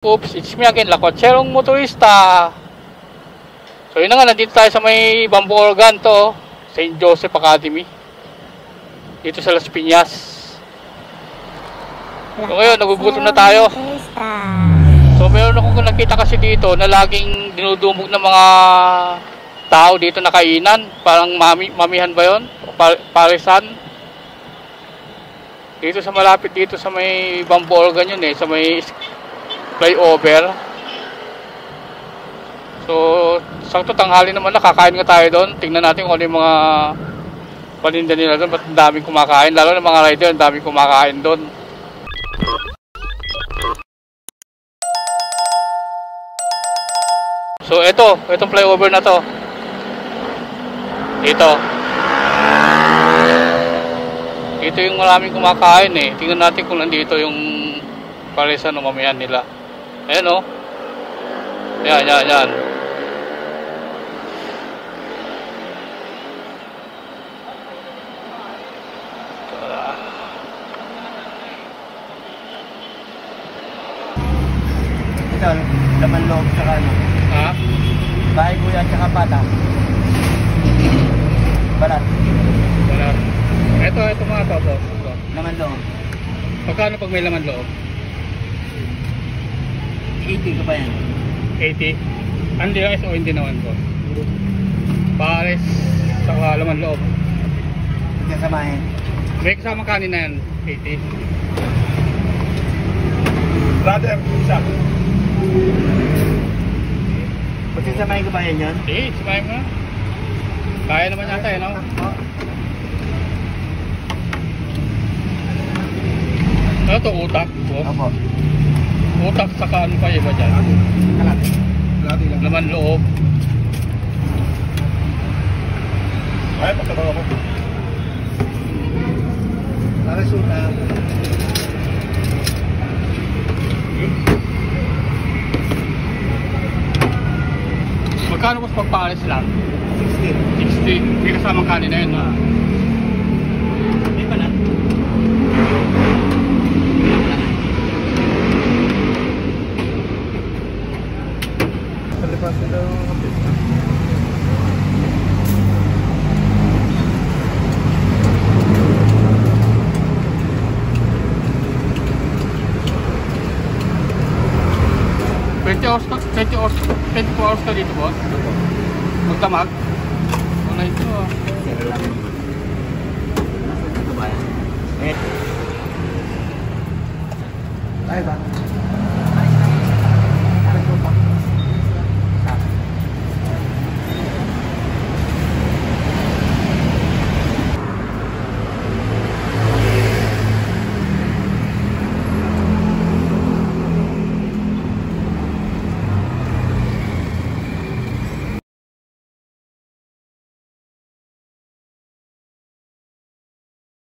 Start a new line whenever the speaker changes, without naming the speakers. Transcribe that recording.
Oops, it's me again, Lakotserong Motorista. So yun na nga, nandito tayo sa may Bamboo Organ to, St. Joseph Academy. Dito sa Las Piñas. So ngayon, nagugutom na tayo. So meron akong nakita kasi dito na laging dinudumog ng mga tao dito na kainan. Parang mamihan ba yun? Parisan. Dito sa malapit dito sa may Bamboo Organ yun sa may flyover. So, sakto tanghali naman na, kakain nga tayo doon. Tingnan natin kung ano yung mga paninda nila doon. Ba't ang daming kumakain? Lalo ng mga rider, ang daming kumakain doon. So, itong flyover na to. Ito yung maraming kumakain Tingnan natin kung nandito yung parisan o mamihan nila. Ayan Yan.
Ito, laman loob tsaka ano?
Ha?
Bahay kuya tsaka pata. Balat.
Ito mga to.
Laman loob.
Pagkano pag may laman loob?
80 ka pa yan.
80? Hindi rice o hindi naman po? Pares sa laman loob.
Kasamahin.
May kasama kanin na yan, 80.
Brother, isa. Magsasamahin ko ba yan yan?
Sige, samahin mo na. Kaya naman yata no? Ano to, utak?
Opo.
Utak saka ano pa iba dyan?
Kalati lang.
Laman loob.
Ay, pagkabawa ko. Pares utak.
Magkano mas pagpares lang?
60.
60. May kasamang kanin na yun
May balat. Pati daw kapit na. $24 ka dito, boss? Magdamag? Wala ito Ay ba?